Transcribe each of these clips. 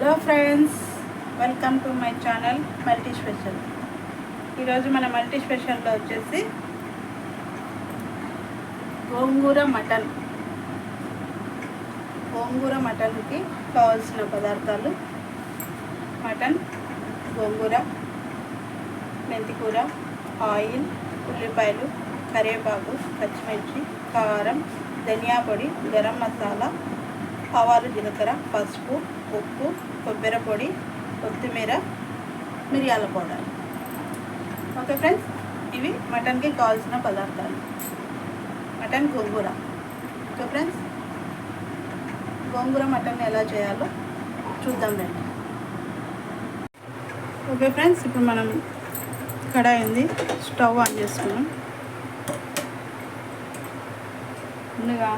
Hello friends, welcome to my channel multi special. ఈరోజు మన multi స్పెషల్లో వచ్చేసి గోంగూర మటన్కి కావాల్సిన పదార్థాలు: మటన్, గోంగూర, మెంతికూర, ఆయిల్, ఉల్లిపాయలు, కరివేపాకు, పచ్చిమిర్చి, కారం, ధనియా పొడి, గరం మసాలా, ఆవాలు, జీలకర్ర, పసుపు, ఉప్పు, కొబ్బరి పొడి, కొత్తిమీర, మిరియాల పౌడర్. ఓకే ఫ్రెండ్స్, ఇవి మటన్కి కావాల్సిన పదార్థాలు. మటన్, గోంగూర. ఓకే ఫ్రెండ్స్, గోంగూర మటన్ ఎలా చేయాలో చూద్దాం రండి. ఓకే ఫ్రెండ్స్, ఇప్పుడు మనం కడాయి ఉంది, స్టవ్ ఆన్ చేసుకున్నాం. ముందుగా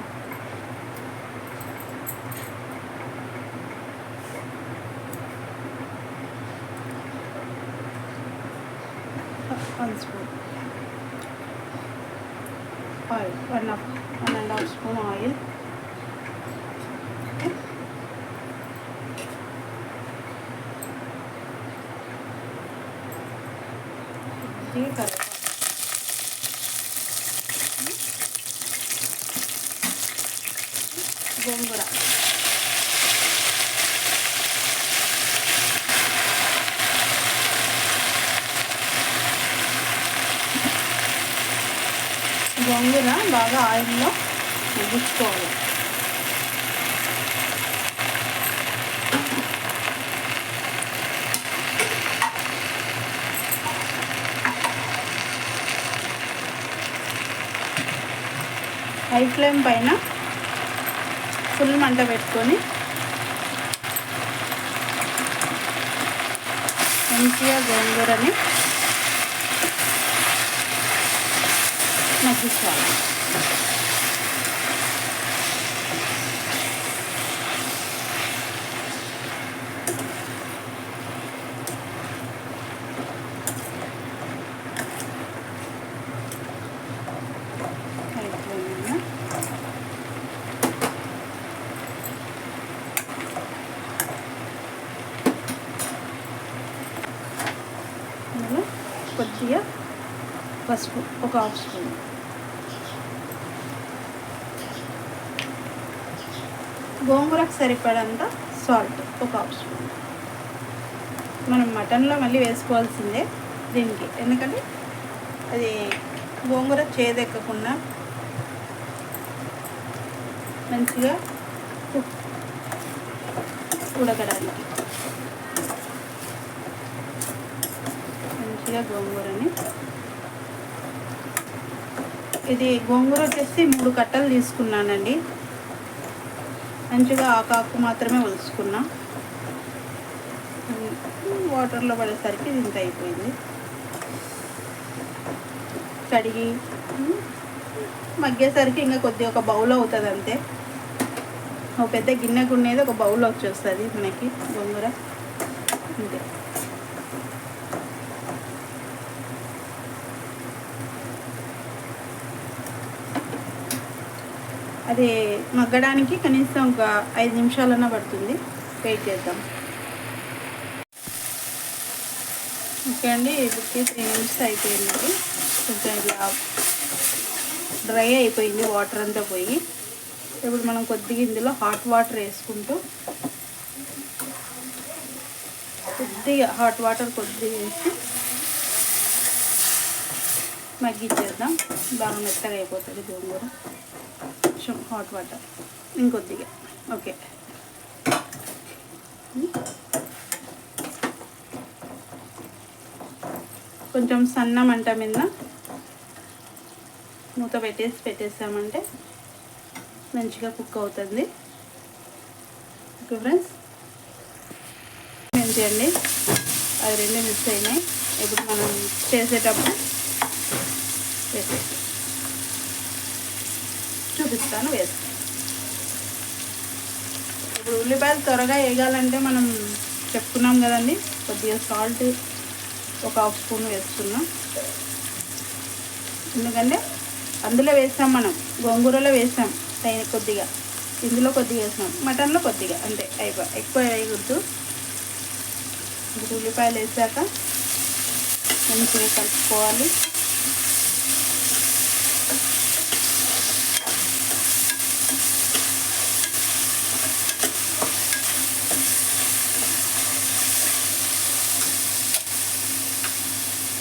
స్పూన్ ఆయిల్, 1.5 స్పూన్ ఆయిల్, గోంగూర, గోంగూర బాగా ఆయిల్లో మగ్గించుకోవాలి. హై ఫ్లేమ్ పైన ఫుల్ మంట పెట్టుకొని మంచిగా గోంగూరని మగ్గించాలి. కొద్దిగా పసుపు, 1/2 స్పూన్, గోంగూరకు సరిపడంత సాల్ట్, 1/2 స్పూన్. మనం మటన్లో మళ్ళీ వేసుకోవాల్సిందే దీనికి, ఎందుకంటే అది గోంగూర చేదెక్కకుండా మంచిగా ఉడకడానికి. మంచిగా గోంగూరని, ఇది గోంగూర వచ్చేసి 3 కట్టలు తీసుకున్నానండి. మంచిగా ఆకాకు మాత్రమే ఒలుచుకున్నా. వాటర్లో పడేసరికి ఇది ఇంత అయిపోయింది. కడిగి మగ్గేసరికి ఇంకా కొద్దిగా ఒక బౌల్ అవుతుంది అంతే. ఒక పెద్ద గిన్నెకు ఉండేది ఒక బౌల్ వచ్చేస్తుంది మనకి గోంగూర అంతే. అది మగ్గడానికి కనీసం ఒక 5 నిమిషాలన్నా పడుతుంది. వెయిట్ చేద్దాం. ఓకే అండి, ఇప్పటికి 3 నిమిషాలు అయిపోయింది. కొంచెం ఇలా డ్రై అయిపోయింది, వాటర్ అంతా పోయి. ఇప్పుడు మనం కొద్దిగా ఇందులో హాట్ వాటర్ వేసుకుంటూ కొద్దిగా వేసి మగ్గిచ్చేద్దాం. బాగా మెత్తగా అయిపోతుంది గోంగూర. కొంచెం హాట్ వాటర్ ఇంకొద్దిగా. ఓకే, కొంచెం సన్న మంట మీద మూత పెట్టేసామంటే మంచిగా కుక్ అవుతుంది. ఓకే ఫ్రెండ్స్, ఏంటి అండి, అవి 2 మిక్స్ అయినాయి. ఇప్పుడు మనం చేసేటప్పుడు చూపిస్తాను, వేస్తాను. ఇప్పుడు ఉల్లిపాయలు త్వరగా వేగాలంటే మనం చెప్పుకున్నాం కదండి, కొద్దిగా సాల్ట్ 1/2 స్పూన్ వేసుకున్నాం. ఎందుకంటే అందులో వేసాం, మనం గోంగూరలో వేసాం కొద్దిగా, ఇందులో కొద్దిగా వేసినాం, మటన్లో కొద్దిగా, అంతే. ఎక్కువ వేయకూడదు. ఉల్లిపాయలు వేసాక మంచిగా కలుపుకోవాలి.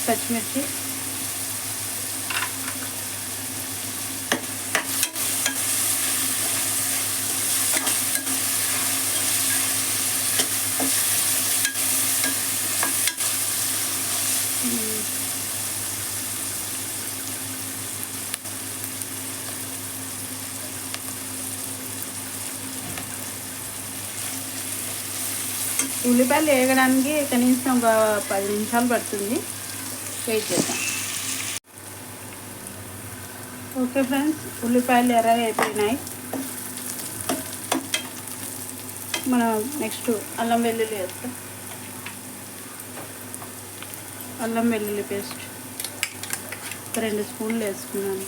పచ్చిమిర్చి, ఉల్లిపాయలు వేయడానికి కనీసం ఒక 10 నిమిషాలు పడుతుంది. వెయిట్ చేద్దాం. ఓకే ఫ్రెండ్స్, ఉల్లిపాయలు ఎర్రగా అయిపోయినాయి. మనం నెక్స్ట్ అల్లం వెల్లుల్లి వేస్తాం. అల్లం వెల్లుల్లి పేస్ట్ ఒక 2 స్పూన్లు వేసుకున్నాను.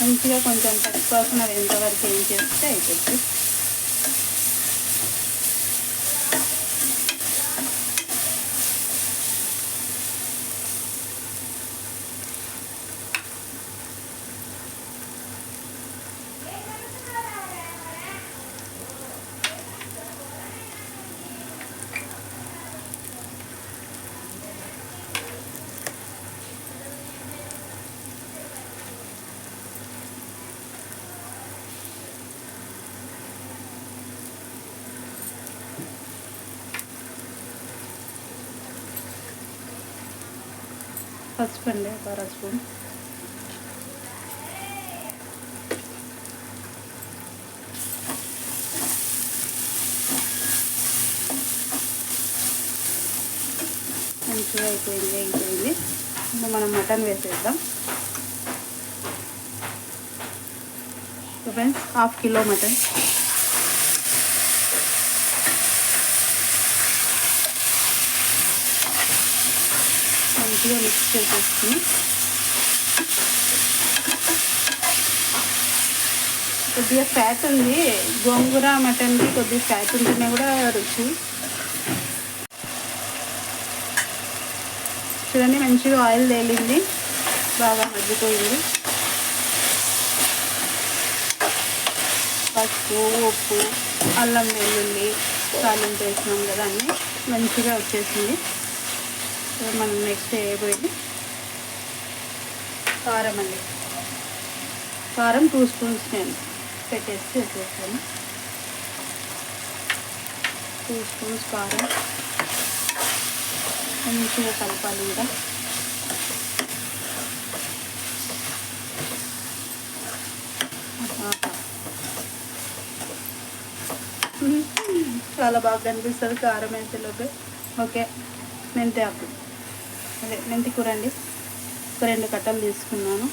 మంచిగా కొంచెం పచ్చివాసన ఎంతవరకు ఏం చేస్తే అయిపోతుంది. పసుపు అండి ఒక 1/2 స్పూన్. మంచిగా అయిపోయింది. ఇంకా మనం మటన్ వేసేద్దాం. Friends, 1/2 kilo mutton. మంచిగా మిక్స్ చేసేసుకుని కొద్దిగా ఫ్యాట్ ఉంది. గోంగూర మటన్కి కొద్దిగా ఫ్యాట్ ఉంటేనే కూడా రుచి. చూడండి, మంచిగా ఆయిల్ తేలింది, బాగా మగ్గిపోయింది. పసుపు, ఉప్పు, అల్లం వెల్లుల్లి తాలింపు వేసినాం కదా, అన్నీ మంచిగా వచ్చేసింది. మనం నెక్స్ట్ వేయబోయేది కారం అండి. కారం 2 స్పూన్స్ నేను పెట్టేసి వేసేస్తాను. 2 స్పూన్స్ కారం మంచిగా కలపాలి. ఇంకా చాలా బాగా కనిపిస్తుంది కారం వేసేలోపే. ఓకే, మెంతి ఆకు, అదే మెంతి కూర అండి. ఒక 2 కట్టలు తీసుకున్నాను.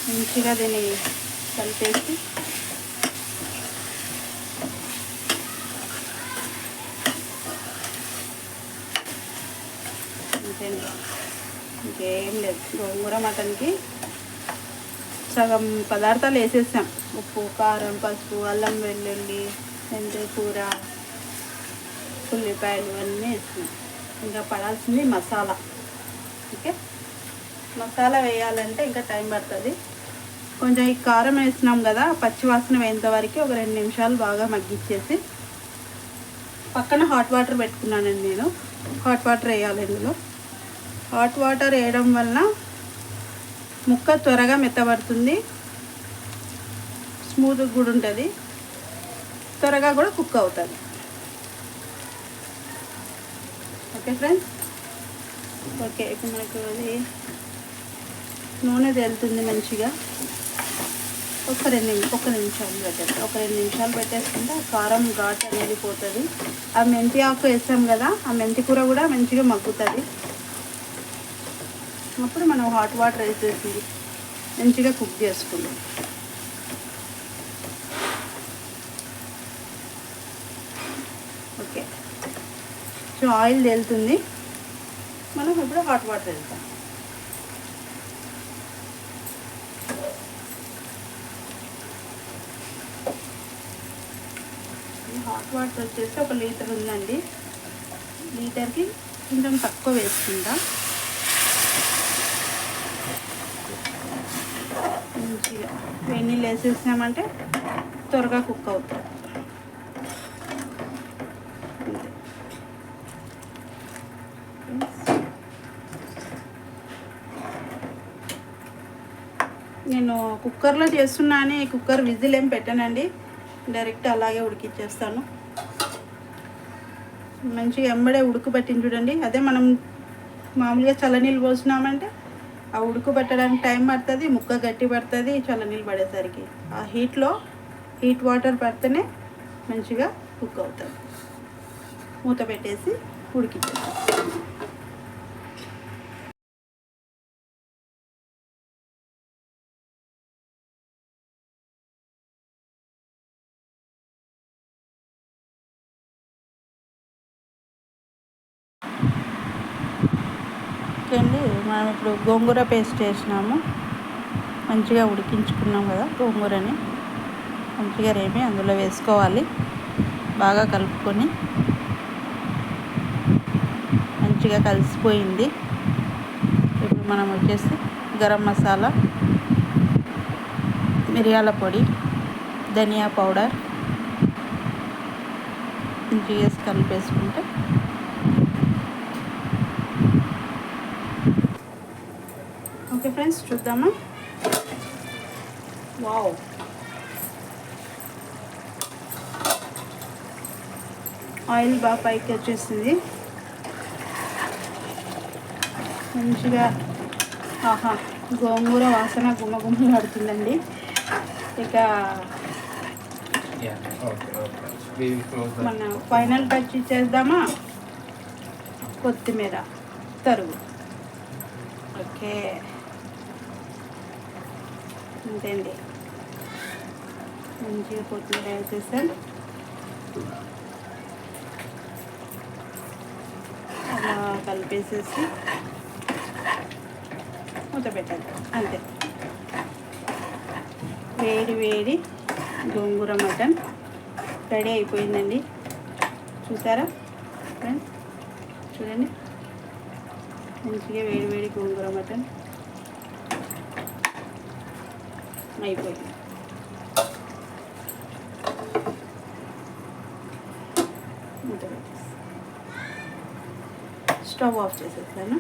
మంచిగా దీన్ని కలిపేసి ఇంకేం లేదు. గోంగూర మటన్కి సగం పదార్థాలు వేసేసాం. ఉప్పు, కారం, పసుపు, అల్లం వెల్లుల్లి, మెంతి కూర, ఉల్లిపాయలు అన్నీ వేసినాం. ఇంకా పడాల్సింది మసాలా. ఓకే, మసాలా వేయాలంటే ఇంకా టైం పడుతుంది. కొంచెం ఈ కారం వేసినాం కదా, పచ్చివాసన వేయంత వరకు ఒక 2 నిమిషాలు బాగా మగ్గిచ్చేసి పక్కన హాట్ వాటర్ పెట్టుకున్నానండి నేను. హాట్ వాటర్ వేయాలి ఇందులో. హాట్ వాటర్ వేయడం వలన ముక్క త్వరగా మెత్తబడుతుంది, స్మూత్గా కూడా ఉంటుంది, త్వరగా కూడా కుక్ అవుతుంది. Okay friends, okay. ఇప్పుడు మనకు అది నూనె తేలుతుంది మంచిగా. ఒక 2 నిమిషాలు పెట్టేస్తాం. ఒక 2 నిమిషాలు పెట్టేసుకుంటే ఆ కారం ఘాటు అనేది పోతుంది. ఆ మెంతి ఆకు వేస్తాం కదా, ఆ మెంతి కూర కూడా మంచిగా మగ్గుతుంది. అప్పుడు మనం హాట్ వాటర్ వేసేసి మంచిగా కుక్ చేసుకుందాం. ఓకే, కొంచెం ఆయిల్ తేలుతుంది. మనం ఇప్పుడు హాట్ వాటర్ వేద్దాం. హాట్ వాటర్ వచ్చేసి 1 లీటర్ ఉందండి. లీటర్కి కొంచెం తక్కువ వేసుకుందాం. మంచిగా వేడి నీళ్ళు వేసేసినామంటే త్వరగా కుక్ అవుతుంది. నేను కుక్కర్లో చేస్తున్నా అని కుక్కర్ విజిల్ ఏం పెట్టానండి, డైరెక్ట్ అలాగే ఉడికిచ్చేస్తాను. మంచిగా ఎంబడే ఉడకబెట్టింది చూడండి. అదే మనం మామూలుగా చల్లనీళ్ళు పోసినామంటే ఆ ఉడకబెట్టడానికి టైం పడుతుంది, ముక్క గట్టి పడుతుంది చల్లనీళ్ళు పడేసరికి. ఆ హీట్ వాటర్ పడితేనే మంచిగా కుక్ అవుతుంది. మూత పెట్టేసి ఉడికిచ్చేస్తాం. అండి మనం ఇప్పుడు గోంగూర పేస్ట్ వేసినాము. మంచిగా ఉడికించుకున్నాం కదా గోంగూరని, మంచిగా రేపి అందులో వేసుకోవాలి. బాగా కలుపుకొని మంచిగా కలిసిపోయింది. ఇప్పుడు మనం వచ్చేసి గరం మసాలా, మిరియాల పొడి, ధనియా పౌడర్ మంచిగా వేసి కలిపేసుకుంటే ఓకే ఫ్రెండ్స్, చూద్దామా. వావ్, ఆయిల్ బాగా పైకి వచ్చేసింది మంచిగా. ఆహా, గోంగూర వాసన గుమ్మగుమ్మలాడుతుందండి. ఇక మన ఫైనల్ టచ్ ఇచ్చేద్దామా, కొత్తిమీర తరుగు. ఓకే, అంతేండి. మంచిగా కొత్తిమీర వేసేసాను. అలా కలిపేసేసి మూత పెట్టాలి. అంతే, వేడి వేడి గోంగూర మటన్ రెడీ అయిపోయిందండి. చూసారా ఫ్రెండ్స్, చూడండి మంచిగా వేడి వేడి గోంగూర మటన్ అయిపోయింది. మూత పెట్టేసి స్టవ్ ఆఫ్ చేసేస్తాను.